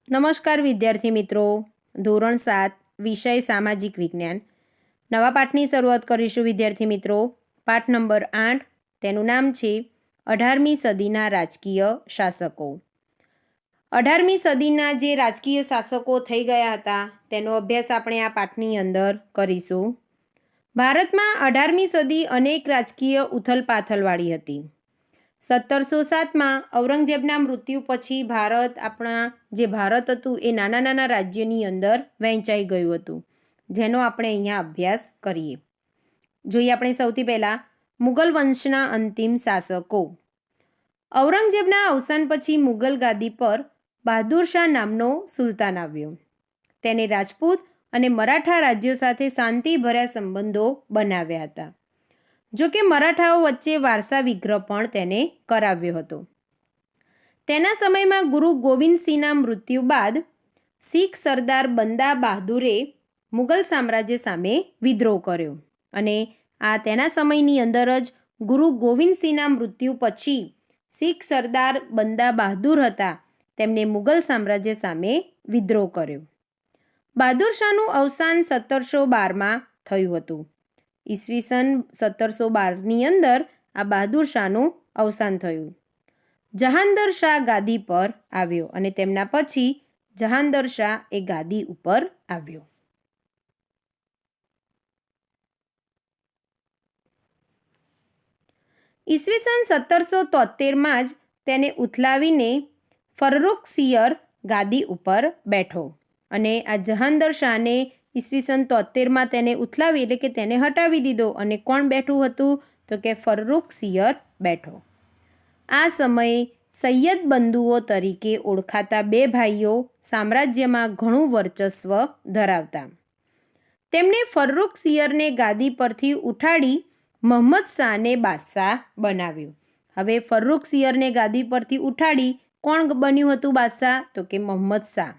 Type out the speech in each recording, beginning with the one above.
નમસ્કાર વિદ્યાર્થી મિત્રો, ધોરણ 7 વિષય સામાજિક વિજ્ઞાન નવા પાઠની શરૂઆત કરીશું. વિદ્યાર્થી મિત્રો, પાઠ નંબર 8, તેનું નામ છે 18મી સદીના રાજકીય શાસકો. 18મી સદીના જે રાજકીય શાસકો થઈ ગયા હતા તેનો અભ્યાસ આપણે આ પાઠની અંદર કરીશું. ભારતમાં 18મી સદી અનેક રાજકીય ઉથલપાથલવાળી હતી. 1707માં ઔરંગઝેબના મૃત્યુ પછી આપણા જે ભારત હતું એ નાના નાના રાજ્યની અંદર વહેંચાઈ ગયું હતું, જેનો આપણે અહીંયા અભ્યાસ કરીએ. જોઈએ આપણે સૌથી પહેલાં મુગલ વંશના અંતિમ શાસકો. ઔરંગઝેબના અવસાન પછી મુગલ ગાદી પર બહાદુર શાહ નામનો સુલતાન આવ્યો. તેને રાજપૂત અને મરાઠા રાજ્યો સાથે શાંતિભર્યા સંબંધો બનાવ્યા હતા. જો કે મરાઠાઓ વચ્ચે વારસા વિગ્રહ પણ તેને કરાવ્યો હતો. તેના સમયમાં ગુરુ ગોવિંદસિંહના મૃત્યુ બાદ શીખ સરદાર બંદા બહાદુરે મુગલ સામ્રાજ્ય સામે વિદ્રોહ કર્યો અને તેના સમયની અંદર જ ગુરુ ગોવિંદસિંહના મૃત્યુ પછી શીખ સરદાર બંદા બહાદુર હતા, તેમણે મુગલ સામ્રાજ્ય સામે વિદ્રોહ કર્યો. બહાદુર શાહનું અવસાન 1712માં થયું હતું. ઈસવીસન 1712ની અંદર આ બહાદુર શાહનું અવસાન થયું. જહાંદર શાહ ગાદી પર આવ્યો અને તેમના પછી જહાંદર શાહ એ ગાદી ઉપર આવ્યો. ઈસવીસન 1773માં જ તેને ઉથલાવીને ફર્રુખસિયર ગાદી ઉપર બેઠો અને આ જહાંદર શાહને ઈસવીસન 73માં તેને ઉથલાવી એટલે કે તેને હટાવી દીધો અને કોણ બેઠું હતું તો કે ફર્રુખસિયર બેઠો. આ સમયે સૈયદ બંધુઓ તરીકે ઓળખાતા બે ભાઈઓ સામ્રાજ્યમાં ઘણું વર્ચસ્વ ધરાવતા. તેમણે ફર્રુખસિયરને ગાદી પરથી ઉઠાડી મહમ્મદ શાહને બાદશાહ બનાવ્યો. હવે ફર્રુખસિયરને ગાદી પરથી ઉઠાડી કોણ બન્યું હતું બાદશાહ તો કે મહમ્મદ શાહ.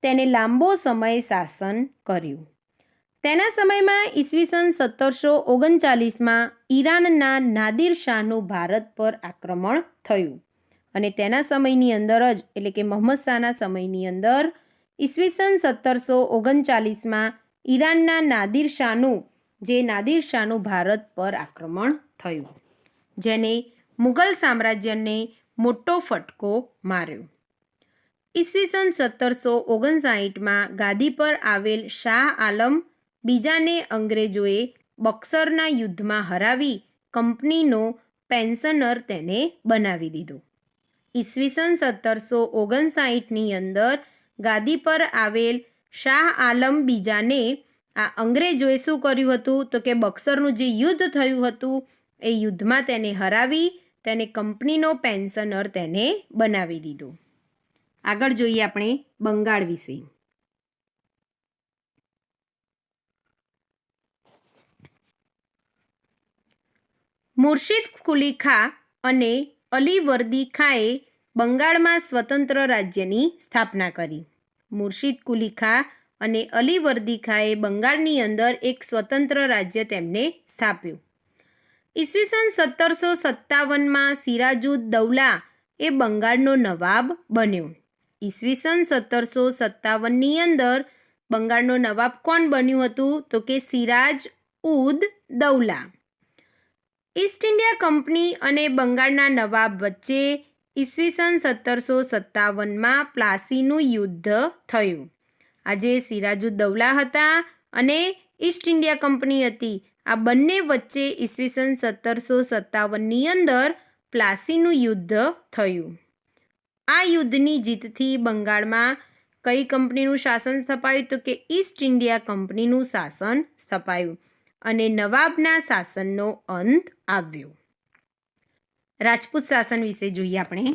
તેને લાંબો સમય શાસન કર્યું. તેના સમયમાં ઈસવીસન 1739માં ઈરાનના નાદિર શાહનું ભારત પર આક્રમણ થયું અને તેના સમયની અંદર જ એટલે કે મહમ્મદ શાહના સમયની અંદર ઈસવીસન 1739માં ઈરાનના નાદિર શાહનું ભારત પર આક્રમણ થયું, જેને મુગલ સામ્રાજ્યને મોટો ફટકો માર્યો. ઈસવીસન 1759માં ગાદી પર આવેલ શાહ આલમ બીજાને અંગ્રેજોએ બક્સરના યુદ્ધમાં હરાવી કંપનીનો પેન્શનર તેને બનાવી દીધો. ઈસવીસન 1759ની અંદર ગાદી પર આવેલ શાહ આલમ બીજાને આ અંગ્રેજોએ શું કર્યું હતું તો કે બક્સરનું જે યુદ્ધ થયું હતું એ યુદ્ધમાં તેને હરાવી તેને કંપનીનો પેન્શનર તેને બનાવી દીધો. આગળ જોઈએ આપણે બંગાળ વિશે. મુર્શિદ કુલી ખાં અને અલી વર્દી ખાંએ બંગાળમાં સ્વતંત્ર રાજ્યની સ્થાપના કરી. મુર્શિદ કુલી ખાં અને અલી વર્દી ખાંએ બંગાળની અંદર એક સ્વતંત્ર રાજ્ય તેમને સ્થાપ્યું. ઈસવીસન 1757માં સિરાજુદ દૌલા એ બંગાળનો નવાબ બન્યો. ઈસવીસન 1757ની અંદર બંગાળનો નવાબ કોણ બન્યું હતું તો કે Siraj ud Daula. East India company અને બંગાળના નવાબ વચ્ચે ઈસવીસન 1757માં પ્લાસીનું યુદ્ધ થયું. આજે સિરાજુદ દૌલા હતા અને ઈસ્ટ ઇન્ડિયા કંપની હતી, આ બંને વચ્ચે ઈસવીસન 1757ની અંદર પ્લાસીનું યુદ્ધ થયું. આ યુદ્ધની જીતથી બંગાળમાં કઈ કંપનીનું શાસન સ્થપાયું તો કે ઈસ્ટ ઇન્ડિયા કંપનીનું શાસન સ્થપાયું અને નવાબના શાસનનો અંત આવ્યો. રાજપૂત શાસન વિશે જોઈએ આપણે.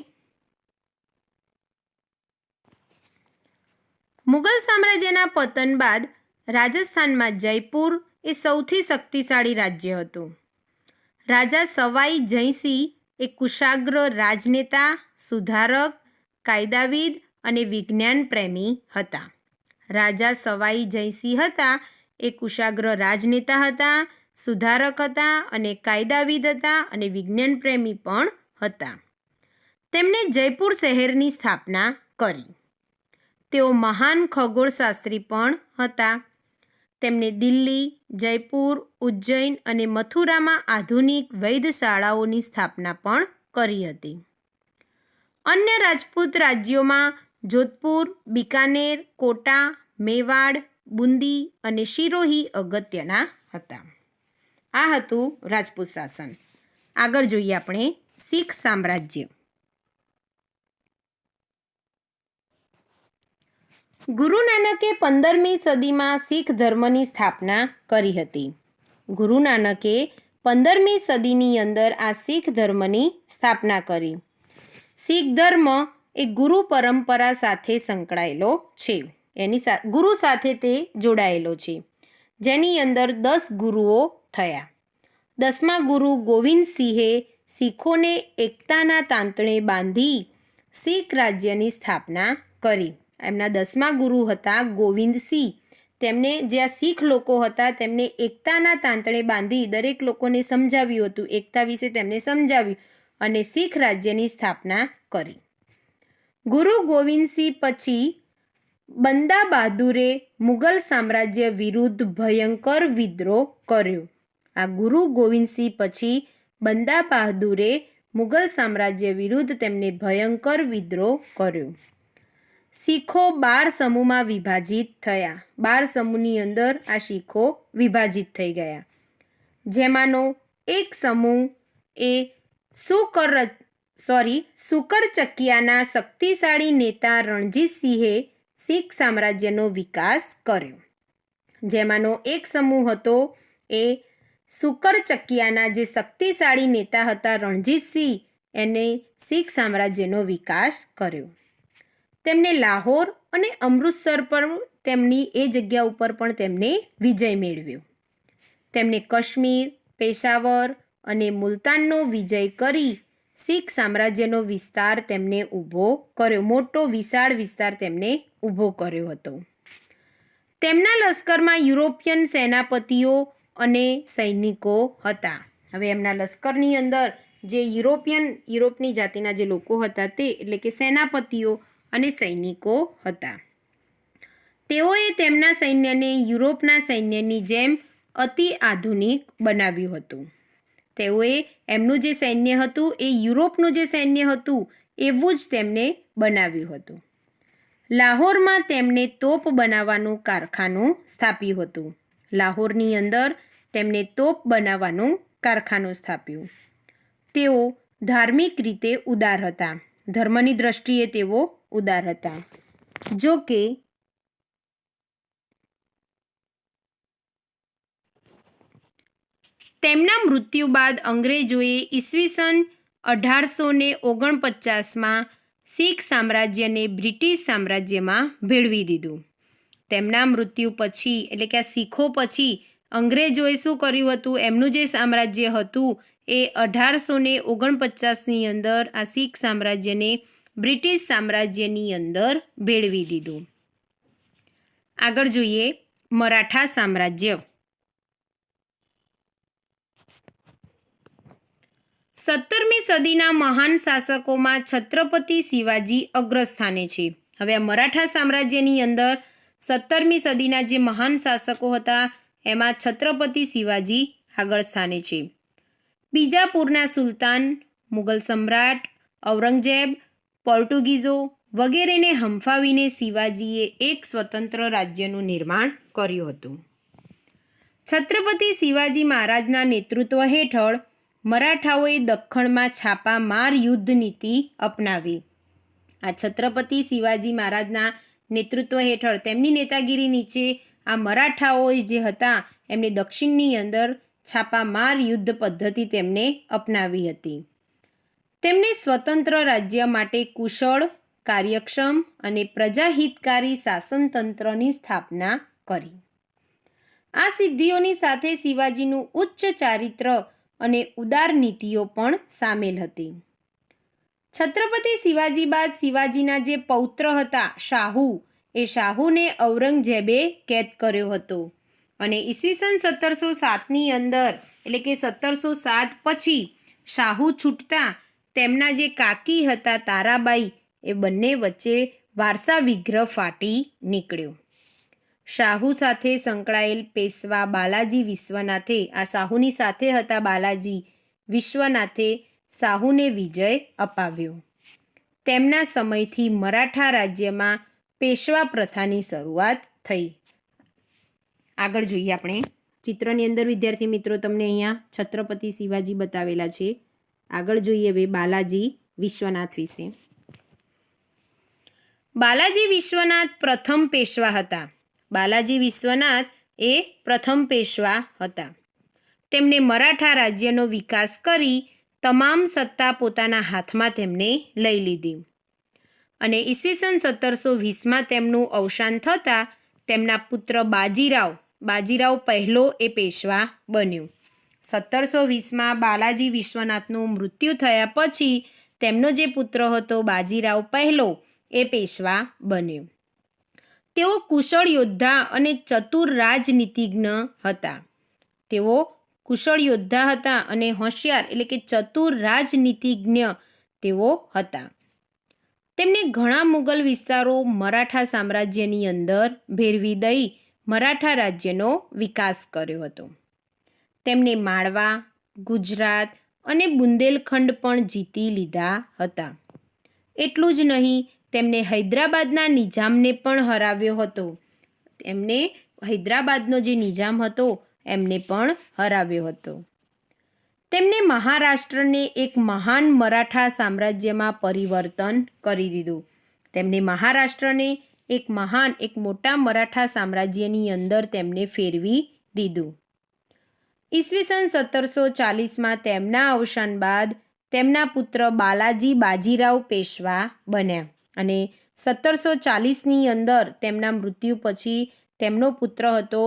મુગલ સામ્રાજ્યના પતન બાદ રાજસ્થાનમાં જયપુર એ સૌથી શક્તિશાળી રાજ્ય હતું. રાજા સવાઈ જયસિંહ એ કુશાગ્ર રાજનેતા, સુધારક, કાયદાવિદ અને વિજ્ઞાન પ્રેમી હતા. રાજા સવાઈ જયસિંહ હતા એ કુશાગ્ર રાજનેતા હતા, સુધારક હતા અને કાયદાવિદ હતા અને વિજ્ઞાન પ્રેમી પણ હતા. તેમણે જયપુર શહેરની સ્થાપના કરી. તેઓ મહાન ખગોળશાસ્ત્રી પણ હતા. તેમણે દિલ્હી, જયપુર, ઉજ્જૈન અને મથુરામાં આધુનિક વૈદ્યશાળાઓની સ્થાપના પણ કરી હતી. અન્ય રાજપૂત રાજ્યોમાં જોધપુર, બિકાનેર, કોટા, મેવાડ, બુંદી અને સિરોહી અગત્યના હતા. આ હતું રાજપૂત શાસન. આગળ જોઈએ આપણે શીખ સામ્રાજ્ય. ગુરુ નાનકે 15મી સદીમાં શીખ ધર્મની સ્થાપના કરી હતી. ગુરુ નાનકે 15મી સદીની અંદર આ શીખ ધર્મની સ્થાપના કરી. શીખ ધર્મ એ ગુરુ પરંપરા સાથે સંકળાયેલો છે. ગુરુ સાથે તે જોડાયેલો છે, જેની અંદર 10 ગુરુઓ થયા. 10મા ગુરુ ગોવિંદસિંહે શીખોને એકતાના તાંતણે બાંધી શીખ રાજ્યની સ્થાપના કરી. એમના 10મા ગુરુ હતા ગોવિંદસિંહ. તેમને જે આ શીખ લોકો હતા તેમને એકતાના તાંતણે બાંધી દરેક લોકોને સમજાવ્યું હતું, એકતા વિશે તેમને સમજાવ્યું અને શીખ રાજ્યની સ્થાપના કરી. ગુરુ ગોવિંદસિંહ પછી બંદા બહાદુરે મુગલ સામ્રાજ્ય વિરુદ્ધ ભયંકર વિદ્રોહ કર્યો. આ ગુરુ ગોવિંદસિંહ પછી બંદા બહાદુરે મુગલ સામ્રાજ્ય વિરુદ્ધ તેમને ભયંકર વિદ્રોહ કર્યો. શીખો 12 સમૂહમાં વિભાજિત થયા. 12 સમૂહની અંદર આ શીખો વિભાજિત થઈ ગયા, જેમાંનો એક સમૂહ એ સુકરચકિયાના શક્તિશાળી નેતા રણજીતસિંહે શીખ સામ્રાજ્યનો વિકાસ કર્યો. જેમાંનો એક સમૂહ હતો એ સુકરચકિયાના જે શક્તિશાળી નેતા હતા રણજીતસિંહ, એને શીખ સામ્રાજ્યનો વિકાસ કર્યો. તેમને લાહોર અને અમૃતસર પર તેમની એ જગ્યા ઉપર પણ તેમને વિજય મેળવ્યો. તેમણે કાશ્મીર, પેશાવર અને મુલતાનનો વિજય કરી શીખ સામ્રાજ્યનો વિસ્તાર તેમને ઊભો કર્યો. મોટો વિશાળ વિસ્તાર તેમને ઊભો કર્યો હતો. તેમના લશ્કરમાં યુરોપિયન સેનાપતિઓ અને સૈનિકો હતા. હવે એમના લશ્કરની અંદર જે યુરોપની જાતિના જે લોકો હતા તે એટલે કે સેનાપતિઓ અને સૈનિકો હતા. તેઓએ તેમના સૈન્યને યુરોપના સૈન્યની જેમ અતિ આધુનિક બનાવ્યું હતું. તેઓએ એમનું જે સૈન્ય હતું એ યુરોપનું જે સૈન્ય હતું એવું જ તેમને બનાવ્યું હતું. લાહોરમાં તેમણે તોપ બનાવવાનું કારખાનું સ્થાપ્યું હતું. લાહોરની અંદર તેમણે તોપ બનાવવાનું કારખાનું સ્થાપ્યું. તેઓ ધાર્મિક રીતે ઉદાર હતા. ધર્મની દ્રષ્ટિએ તેઓ ઉદાર હતા. જો કે તેમના મૃત્યુ બાદ અંગ્રેજોએ ઈસવીસન 1849માં શીખ સામ્રાજ્યને બ્રિટિશ સામ્રાજ્યમાં ભેળવી દીધું. તેમના મૃત્યુ પછી એટલે કે આ શીખો પછી અંગ્રેજોએ શું કર્યું હતું, એમનું જે સામ્રાજ્ય હતું એ 1849ની અંદર આ શીખ સામ્રાજ્યને બ્રિટિશ સામ્રાજ્યની અંદર ભેળવી દીધું. આગળ જોઈએ મરાઠા સામ્રાજ્ય. 17મી સદીના મહાન શાસકોમાં છત્રપતિ શિવાજી અગ્રસ્થાને છે. હવે આ મરાઠા સામ્રાજ્યની અંદર 17મી સદીના જે મહાન શાસકો હતા એમાં છત્રપતિ શિવાજી આગળ સ્થાને છે. બીજાપુરના સુલતાન, મુગલ સમ્રાટ, ઔરંગઝેબ, પોર્ટુગીઝો વગેરેને હંફાવીને શિવાજીએ એક સ્વતંત્ર રાજ્યનું નિર્માણ કર્યું હતું. છત્રપતિ શિવાજી મહારાજના નેતૃત્વ હેઠળ મરાઠાઓએ દખ્ખણમાં છાપામાર યુદ્ધ નીતિ અપનાવી. આ છત્રપતિ શિવાજી મહારાજના નેતૃત્વ હેઠળ તેમની નેતાગીરી નીચે આ મરાઠાઓ જે હતા એમને દક્ષિણની અંદર છાપામાર યુદ્ધ પદ્ધતિ તેમને અપનાવી હતી. તેમણે સ્વતંત્ર રાજ્ય માટે કુશળ, કાર્યક્ષમ અને પ્રજાહિતકારી શાસનતંત્રની સ્થાપના કરી. આ સિદ્ધિઓની સાથે શિવાજીનું ઉચ્ચ ચારિત્ર અને ઉદાર નીતિઓ પણ સામેલ હતી. છત્રપતિ શિવાજી બાદ શિવાજીના જે પૌત્ર હતા શાહુ, એ શાહુને ઔરંગઝેબે કેદ કર્યો હતો અને ઈસવીસન 1707ની અંદર એટલે કે 1707 પછી શાહુ છૂટતા તેમના જે કાકી હતા તારાબાઈ, એ બંને વચ્ચે વારસા વિગ્રહ ફાટી નીકળ્યો. શાહુ સાથે સંકળાયેલ પેશવા બાલાજી વિશ્વનાથે આ શાહુની સાથે હતા બાલાજી વિશ્વનાથે શાહુને વિજય અપાવ્યો. તેમના સમયથી મરાઠા રાજ્યમાં પેશવા પ્રથાની શરૂઆત થઈ. આગળ જોઈએ આપણે ચિત્રની અંદર વિદ્યાર્થી મિત્રો તમને અહીંયા છત્રપતિ શિવાજી બતાવેલા છે. આગળ જોઈએ હવે બાલાજી વિશ્વનાથ વિશે. બાલાજી વિશ્વનાથ પ્રથમ પેશવા હતા. બાલાજી વિશ્વનાથ એ પ્રથમ પેશવા હતા. તેમણે મરાઠા રાજ્યનો વિકાસ કરી તમામ સત્તા પોતાના હાથમાં તેમને લઈ લીધી અને ઈસવીસન 1720માં તેમનું અવસાન થતાં તેમના પુત્ર બાજીરાવ પહેલો એ પેશવા બન્યો. 1720માં બાલાજી વિશ્વનાથનું મૃત્યુ થયા પછી તેમનો જે પુત્ર હતો બાજીરાવ પહેલો એ પેશવા બન્યો. તેઓ કુશળ યોદ્ધા અને ચતુર રાજનીતિજ્ઞ હતા. અને હોશિયાર એટલે કે ચતુર રાજનીતિજ્ઞ તેઓ હતા. તેમણે ઘણા મુગલ વિસ્તારો મરાઠા સામ્રાજ્યની અંદર ભેરવી દઈ મરાઠા રાજ્યનો વિકાસ કર્યો હતો. તેમણે માળવા, ગુજરાત અને બુંદેલખંડ પણ જીતી લીધા હતા. એટલું જ નહીં, તેમણે હૈદરાબાદના નિઝામને પણ હરાવ્યો હતો. હૈદરાબાદનો જે નિઝામ હતો એમને પણ હરાવ્યો હતો. તેમણે મહારાષ્ટ્રને એક મહાન મરાઠા સામ્રાજ્યમાં પરિવર્તન કરી દીધું. તેમણે મહારાષ્ટ્રને એક મોટા મરાઠા સામ્રાજ્યની અંદર તેમને ફેરવી દીધું. ઈસવીસન 1740માં તેમના અવસાન બાદ તેમના પુત્ર બાલાજી બાજીરાવ પેશવા બન્યા અને 1740ની અંદર તેમના મૃત્યુ પછી તેમનો પુત્ર હતો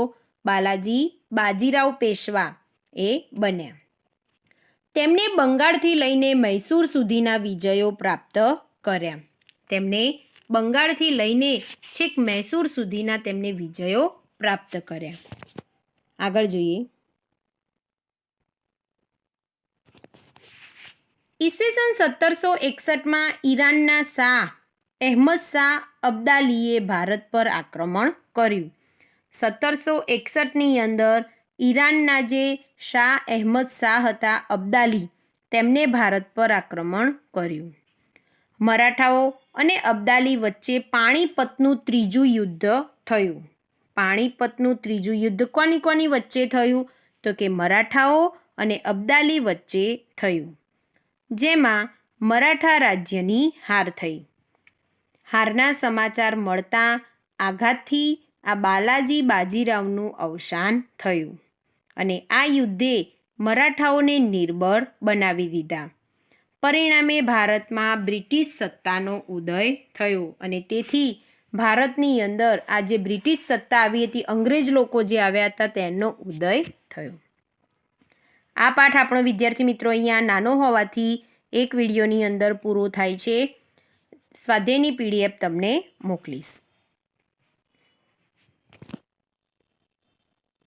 બાલાજી બાજીરાવ પેશવા એ બન્યા. તેમણે બંગાળથી લઈને મૈસૂર સુધીના વિજયો પ્રાપ્ત કર્યા. તેમણે બંગાળથી લઈને છેક મૈસૂર સુધીના તેમને વિજયો પ્રાપ્ત કર્યા. આગળ જોઈએ. ઈસવીસન 1761માં ઈરાનના શાહ અહેમદ શાહ અબ્દાલીએ ભારત પર આક્રમણ કર્યું. 1761ની અંદર ઈરાનના જે શાહ અહેમદ શાહ હતા અબ્દાલી તેમને ભારત પર આક્રમણ કર્યું. મરાઠાઓ અને અબ્દાલી વચ્ચે પાણીપતનું ત્રીજું યુદ્ધ થયું. પાણીપતનું ત્રીજું યુદ્ધ કોની વચ્ચે થયું? તો કે મરાઠાઓ અને અબ્દાલી વચ્ચે થયું, જેમાં મરાઠા રાજ્યની હાર થઈ. હારના સમાચાર મળતા આઘાતથી આ બાલાજી બાજીરાવનું અવસાન થયું અને આ યુદ્ધે મરાઠાઓને નિર્બળ બનાવી દીધા. પરિણામે ભારતમાં બ્રિટિશ સત્તાનો ઉદય થયો અને તેથી ભારતની અંદર આ જે બ્રિટિશ સત્તા આવી હતી, અંગ્રેજ લોકો જે આવ્યા હતા તેનો ઉદય થયો. આ પાઠ આપણો વિદ્યાર્થી મિત્રો અહીંયા નાનો હોવાથી એક વિડીયોની અંદર પૂરો થાય છે. સ્વાધ્યાયની PDF તમને મોકલીશ.